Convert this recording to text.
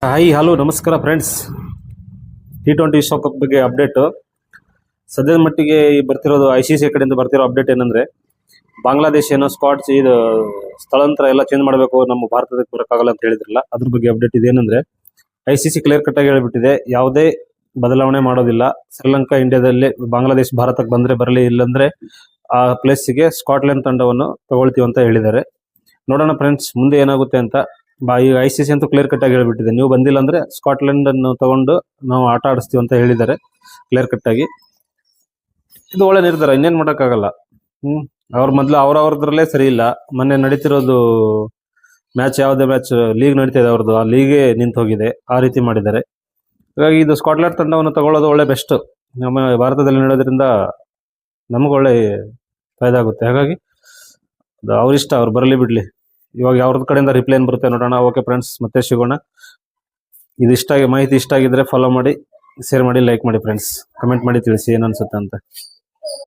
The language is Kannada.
ಹಾಯ್ ಹಲೋ ನಮಸ್ಕಾರ ಫ್ರೆಂಡ್ಸ್. T20 ವಿಶ್ವಕಪ್ ಬಗ್ಗೆ ಅಪ್ಡೇಟು. ಸದ್ಯದ ಮಟ್ಟಿಗೆ ಈ ಬರ್ತಿರೋದು ICC ಕಡೆಯಿಂದ ಬರ್ತಿರೋ ಅಪ್ಡೇಟ್ ಏನಂದರೆ, ಬಾಂಗ್ಲಾದೇಶ ಏನೋ ಸ್ಕ್ವಾಡ್ಸ್ ಇದು ಸ್ಥಳಾಂತರ ಎಲ್ಲ ಚೇಂಜ್ ಮಾಡಬೇಕು, ನಮ್ಮ ಭಾರತಕ್ಕೆ ಬರೋಕ್ಕಾಗಲ್ಲ ಅಂತ ಹೇಳಿದ್ರಲ್ಲ, ಅದ್ರ ಬಗ್ಗೆ ಅಪ್ಡೇಟ್ ಇದೇನೆಂದರೆ ICC ಕ್ಲಿಯರ್ ಕಟ್ಟಾಗಿ ಹೇಳಿಬಿಟ್ಟಿದೆ, ಯಾವುದೇ ಬದಲಾವಣೆ ಮಾಡೋದಿಲ್ಲ. ಶ್ರೀಲಂಕಾ ಇಂಡಿಯಾದಲ್ಲಿ ಬಾಂಗ್ಲಾದೇಶ ಭಾರತಕ್ಕೆ ಬಂದರೆ ಬರಲಿ, ಇಲ್ಲಾಂದರೆ ಆ ಪ್ಲೇಸಿಗೆ ಸ್ಕಾಟ್ಲೆಂಡ್ ತಂಡವನ್ನು ತಗೊಳ್ತೀವಿ ಅಂತ ಹೇಳಿದ್ದಾರೆ. ನೋಡೋಣ ಫ್ರೆಂಡ್ಸ್ ಮುಂದೆ ಏನಾಗುತ್ತೆ ಅಂತ. ಈಗ ICC ಅಂತೂ ಕ್ಲಿಯರ್ ಕಟ್ ಆಗಿ ಹೇಳ್ಬಿಟ್ಟಿದೆ, ನೀವು ಬಂದಿಲ್ಲ ಅಂದ್ರೆ ಸ್ಕಾಟ್ಲೆಂಡ್ ಅನ್ನು ತಗೊಂಡು ನಾವು ಆಟ ಆಡಿಸ್ತೀವಿ ಅಂತ ಹೇಳಿದ್ದಾರೆ ಕ್ಲಿಯರ್ ಕಟ್ ಆಗಿ. ಇದು ಒಳ್ಳೆ ನಿರ್ಧಾರ, ಇನ್ನೇನು ಮಾಡೋಕ್ಕಾಗಲ್ಲ. ಅವ್ರ ಮೊದಲು ಅವ್ರದ್ರಲ್ಲೇ ಸರಿ ಇಲ್ಲ. ಮೊನ್ನೆ ನಡೀತಿರೋದು ಮ್ಯಾಚ್, ಯಾವುದೇ ಮ್ಯಾಚ್ ಲೀಗ್ ನಡೀತಾ ಇದೆ ಅವ್ರದ್ದು, ಆ ಲೀಗೇ ನಿಂತು ಹೋಗಿದೆ, ಆ ರೀತಿ ಮಾಡಿದ್ದಾರೆ. ಹಾಗಾಗಿ ಇದು ಸ್ಕಾಟ್ಲೆಂಡ್ ತಂಡವನ್ನು ತಗೊಳ್ಳೋದು ಒಳ್ಳೆ ಬೆಸ್ಟ್. ನಮ್ಮ ಭಾರತದಲ್ಲಿ ನಡೆಯೋದ್ರಿಂದ ನಮ್ಗೆ ಒಳ್ಳೆ ಫಾಯ್ದೆ ಆಗುತ್ತೆ. ಹಾಗಾಗಿ ಅವ್ರಿಷ್ಟ, ಅವ್ರು ಬರಲಿ ಬಿಡಲಿ. ಇವಾಗ ಯಾವ್ದು ಕಡೆಯಿಂದ ರಿಪ್ಲೈ ಏನು ಬರುತ್ತೆ ನೋಡೋಣ. ಓಕೆ ಫ್ರೆಂಡ್ಸ್, ಮತ್ತೆ ಸಿಗೋಣ. ಇದು ಮಾಹಿತಿ ಇಷ್ಟ ಆಗಿದ್ರೆ ಫಾಲೋ ಮಾಡಿ, ಶೇರ್ ಮಾಡಿ, ಲೈಕ್ ಮಾಡಿ ಫ್ರೆಂಡ್ಸ್. ಕಮೆಂಟ್ ಮಾಡಿ ತಿಳಿಸಿ ಏನು ಅನ್ಸುತ್ತೆ ಅಂತ.